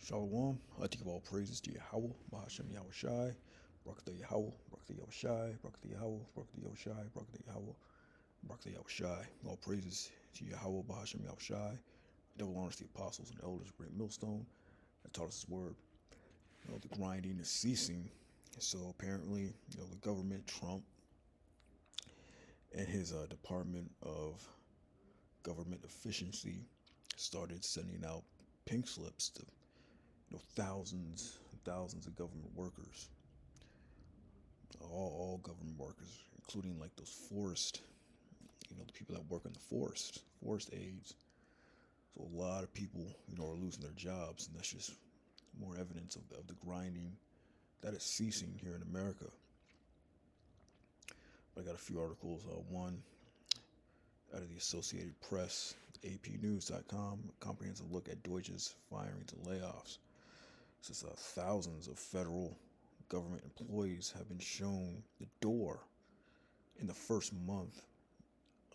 Shalom, I take all praises to Yahweh, Bahashem Yahushai, Barakatah Yahweh, Barakatah Yahushai, Barakatah Yahweh, Barakatah Yahushai, Barakatah Yahweh, Barakatah Yahushai. All praises to Yahweh, Bahashem Yahushai. Double honors to the apostles and elders of Great Millstone that taught us his word. The grinding is ceasing. So apparently, the government, Trump, and his Department of Government Efficiency started sending out pink slips to thousands and thousands of government workers, all government workers, including like those forest, the people that work in the forest aides. So a lot of people, are losing their jobs, and that's just more evidence of the grinding that is ceasing here in America. But I got a few articles. One out of the Associated Press, APnews.com, a comprehensive look at Deutsche's firings and layoffs. Says thousands of federal government employees have been shown the door in the first month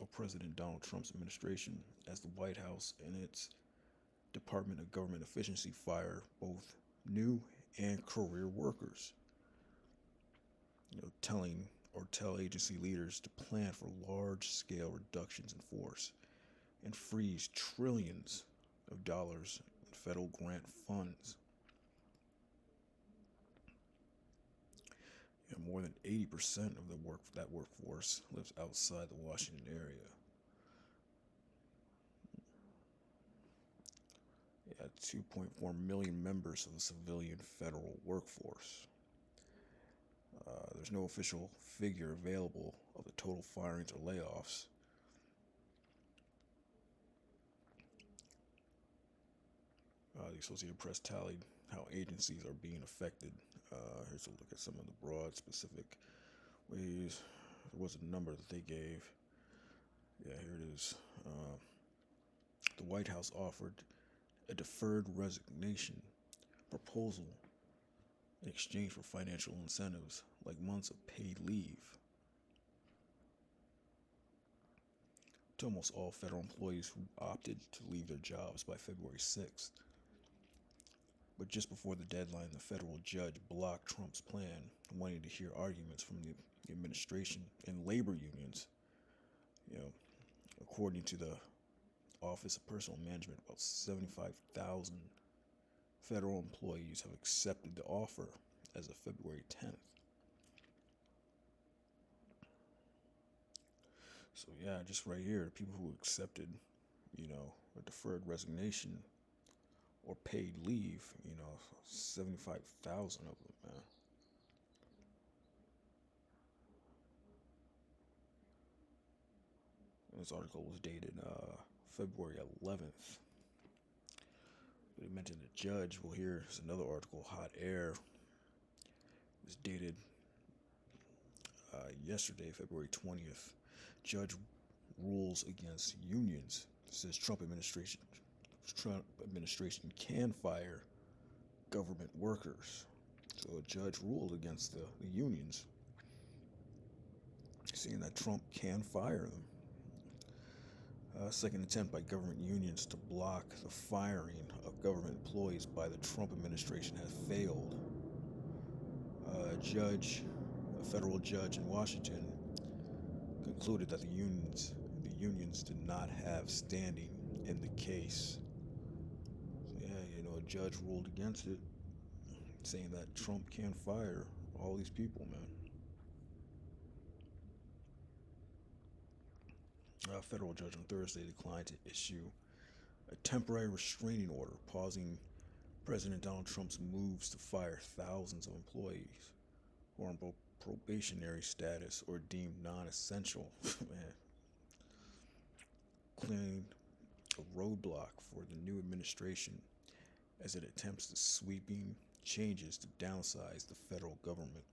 of President Donald Trump's administration, as the White House and its Department of Government Efficiency fire both new and career workers. Tell agency leaders to plan for large-scale reductions in force and freeze trillions of dollars in federal grant funds. More than 80% of that workforce lives outside the Washington area. 2.4 million members of the civilian federal workforce. There's no official figure available of the total firings or layoffs. The Associated Press tallied how agencies are being affected. Here's a look at some of the broad, specific ways. There was a number that they gave. Yeah, here it is. The White House offered a deferred resignation proposal in exchange for financial incentives like months of paid leave to almost all federal employees who opted to leave their jobs by February 6th. But just before the deadline, the federal judge blocked Trump's plan, wanting to hear arguments from the administration and labor unions. According to the Office of Personnel Management, about 75,000 federal employees have accepted the offer as of February 10th. So yeah, just right here, the people who accepted, a deferred resignation or paid leave, 75,000 of them, man. This article was dated February 11th. But it mentioned the judge. Well, here's another article, Hot Air. It was dated yesterday, February 20th. Judge rules against unions. It says Trump administration can fire government workers. So a judge ruled against the unions, saying that Trump can fire them. Second attempt by government unions to block the firing of government employees by the Trump administration has failed. A federal judge in Washington, concluded that the unions did not have standing in the case. So yeah, a judge ruled against it, saying that Trump can't fire all these people, man. A federal judge on Thursday declined to issue a temporary restraining order, pausing President Donald Trump's moves to fire thousands of employees who are on probationary status or deemed non-essential. Man, clearing a roadblock for the new administration as it attempts to sweeping changes to downsize the federal government.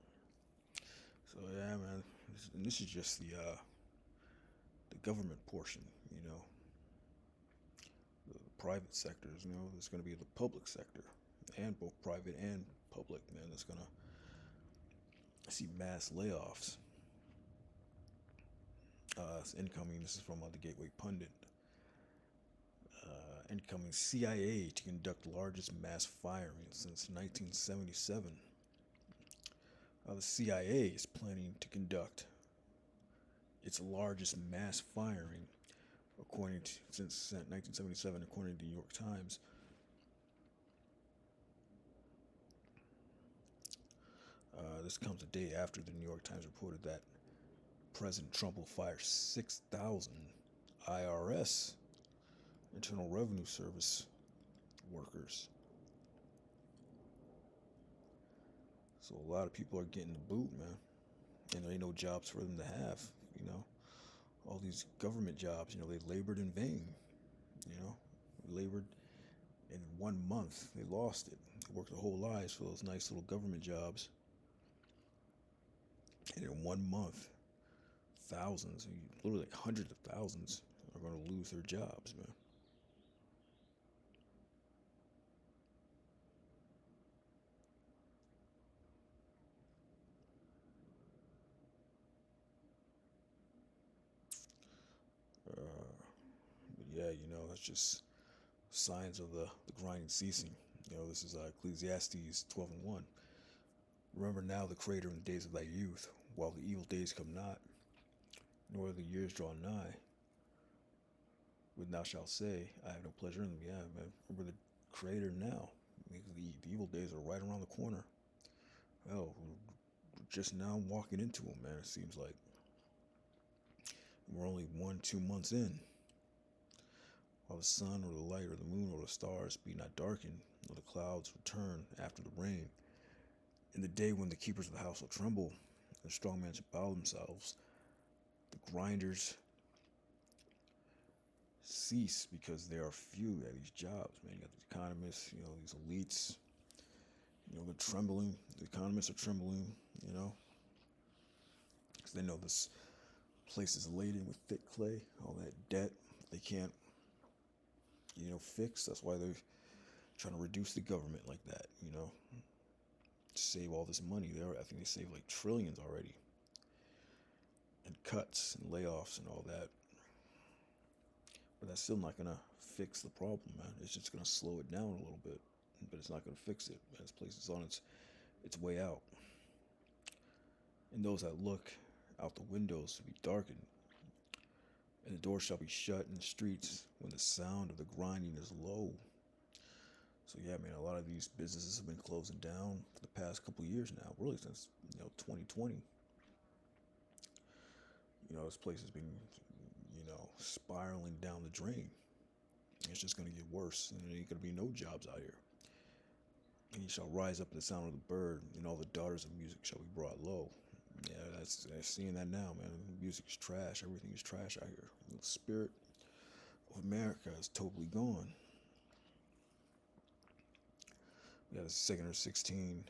So yeah, man, this is just the government portion, the private sectors, there's going to be the public sector, and both private and public, man, that's going to see mass layoffs. It's incoming. This is from the Gateway Pundit. incoming CIA to conduct largest mass firing since 1977. The CIA is planning to conduct its largest mass firing according to since 1977, according to the New York Times. This comes a day after the New York Times reported that President Trump will fire 6,000 IRS, Internal Revenue Service workers. So a lot of people are getting the boot, man. And there ain't no jobs for them to have, you know. All these government jobs, they labored in vain, labored in 1 month. They lost it. They worked their whole lives for those nice little government jobs. And in 1 month, thousands, literally like hundreds of thousands, are going to lose their jobs, man. But yeah, that's just signs of the grinding ceasing. This is Ecclesiastes 12:1. Remember now the Creator in the days of thy youth, while the evil days come not, nor the years draw nigh. When thou shalt say, I have no pleasure in them. Yeah, man. Remember the Creator now. The evil days are right around the corner. Hell, we're just now walking into them, man. It seems like we're only 1-2 months in. While the sun or the light or the moon or the stars be not darkened, nor the clouds return after the rain, in the day when the keepers of the house will tremble, and the strong men shall bow themselves, the grinders cease because there are few at these jobs, man. You got the economists, these elites, they're trembling. The economists are trembling, because they know this place is laden with thick clay, all that debt they can't, fix. That's why they're trying to reduce the government like that, save all this money. I think they saved like trillions already, and cuts and layoffs and all that. But that's still not gonna fix the problem, man. It's just gonna slow it down a little bit, but it's not gonna fix it. This place is on its way out. And those that look out the windows will be darkened, and the door shall be shut in the streets when the sound of the grinding is low. So yeah, man, a lot of these businesses have been closing down for the past couple of years now, really since 2020. This place has been spiraling down the drain. It's just gonna get worse, and there ain't gonna be no jobs out here. And you shall rise up at the sound of the bird, and all the daughters of music shall be brought low. Yeah, that's seeing that now, man. Music is trash. Everything is trash out here. The spirit of America is totally gone. We got a 2 16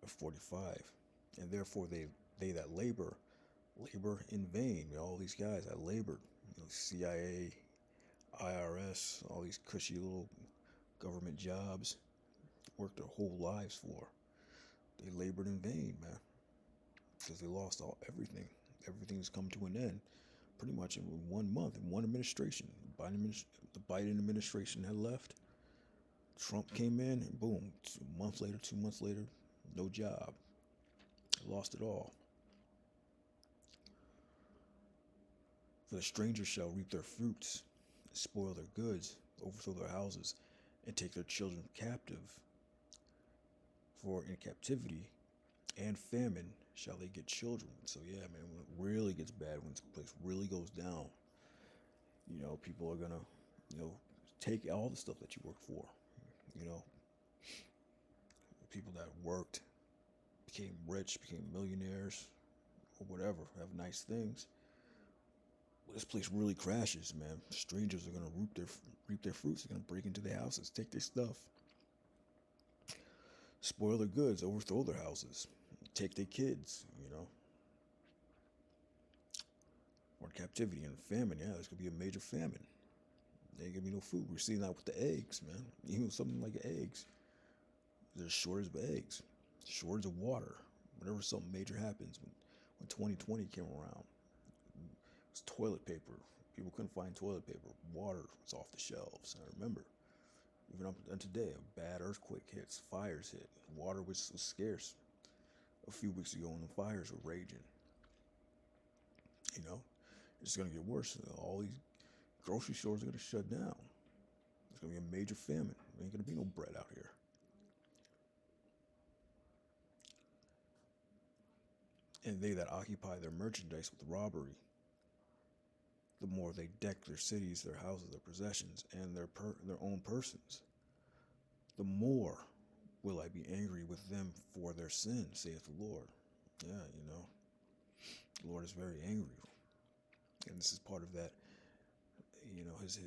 of 45, and therefore they that labor in vain. All these guys that labored, CIA, IRS, all these cushy little government jobs, worked their whole lives for. They labored in vain, man, because they lost everything. Everything's come to an end, pretty much in 1 month, in one administration. The Biden administration had left. Trump came in, and boom, 2 months later, no job. They lost it all. For the strangers shall reap their fruits, and spoil their goods, overthrow their houses, and take their children captive. For in captivity and famine shall they get children. So yeah, man, when it really gets bad, when this place really goes down, people are gonna, take all the stuff that you work for. People that worked, became rich, became millionaires, or whatever, have nice things. Well, this place really crashes, man. Strangers are gonna reap their fruits. They're gonna break into their houses, take their stuff, spoil their goods, overthrow their houses, take their kids, Or captivity and famine, yeah, there's gonna be a major famine. There ain't gonna be no food. We're seeing that with the eggs, man. Even something like eggs. There's a shortage of eggs, shortage of water. Whenever something major happens, when 2020 came around, it was toilet paper. People couldn't find toilet paper. Water was off the shelves. I remember, even up to today, a bad earthquake hits, fires hit. Water was scarce a few weeks ago when the fires were raging. You know, it's going to get worse. All these grocery stores are going to shut down. There's going to be a major famine. There ain't going to be no bread out here. And they that occupy their merchandise with robbery, the more they deck their cities, their houses, their possessions, and their own persons, the more will I be angry with them for their sin, saith the Lord. Yeah, the Lord is very angry. And this is part of that, his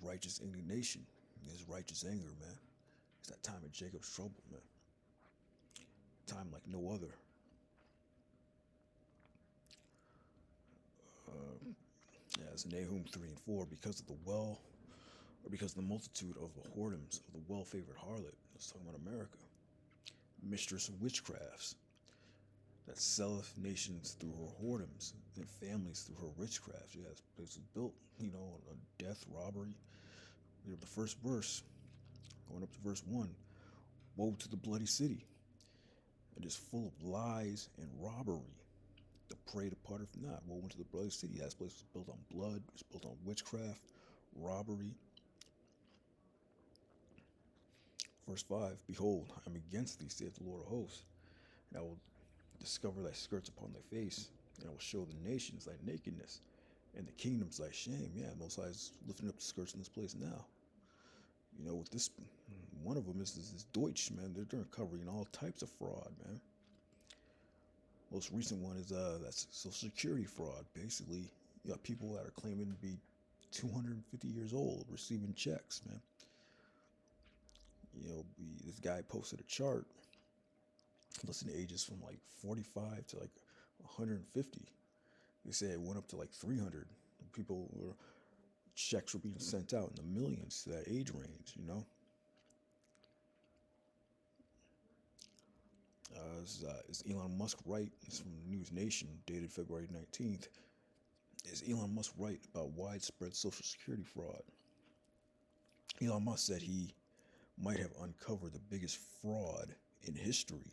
righteous indignation, his righteous anger, man. It's that time of Jacob's trouble, man. Time like no other. As Nahum 3 and 4, because of the multitude of the whoredoms of the well-favored harlot, let's talk about America, mistress of witchcrafts, that selleth nations through her whoredoms and families through her witchcraft. Yeah, this place is built, on death, robbery. The first verse, going up to verse 1, woe to the bloody city. It is full of lies and robbery. The prey departeth not. Woe unto the bloody city. That place was built on blood. It was built on witchcraft, robbery. Verse 5, behold, I am against thee, saith the Lord of hosts, and I will discover thy skirts upon thy face, and I will show the nations thy nakedness, and the kingdoms thy shame. Yeah, Most High is lifting up the skirts in this place now. With this, one of them is this Deutsch, man. They're covering all types of fraud, man. Most recent one is that's Social Security fraud. Basically, you got people that are claiming to be 250 years old receiving checks, man. This guy posted a chart listing ages from like 45 to like 150. They say it went up to like 300. Checks were being sent out in the millions to that age range, Is Elon Musk right? It's from News Nation, dated February 19th. Is Elon Musk right about widespread Social Security fraud? Elon Musk said he might have uncovered the biggest fraud in history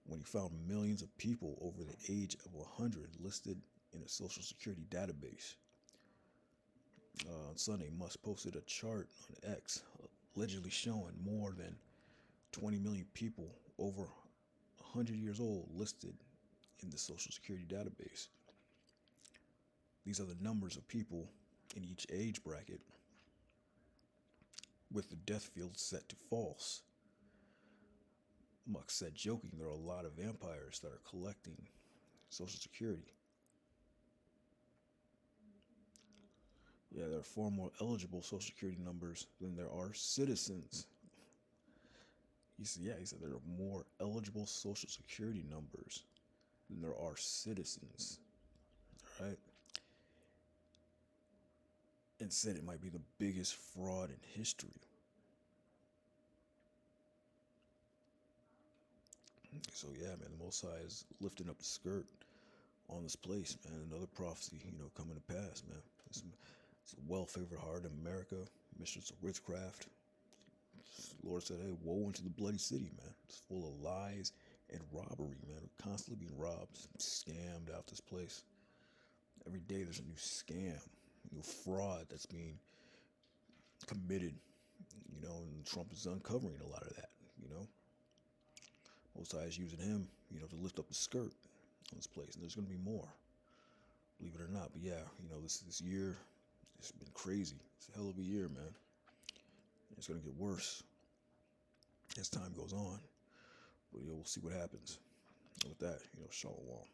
when he found millions of people over the age of 100 listed in a Social Security database. On Sunday, Musk posted a chart on X allegedly showing more than 20 million people over 100 years old listed in the Social Security database. These are the numbers of people in each age bracket, with the death field set to false. Musk said, joking, there are a lot of vampires that are collecting Social Security. Yeah, there are far more eligible Social Security numbers than there are citizens. He said there are more eligible Social Security numbers than there are citizens. All right? And said it might be the biggest fraud in history. So yeah, man, the Most High is lifting up the skirt on this place, man. Another prophecy, coming to pass, man. It's a well-favored heart in America, mistress of witchcraft. The Lord said, hey, woe unto the bloody city, man. It's full of lies and robbery, man. We're constantly being robbed, scammed out this place. Every day there's a new scam, new fraud that's being committed, and Trump is uncovering a lot of that, Most High is using him, to lift up the skirt on this place, and there's going to be more, believe it or not. But yeah, this year, it's been crazy. It's a hell of a year, man. It's going to get worse as time goes on, but we'll see what happens. And with that, shalom.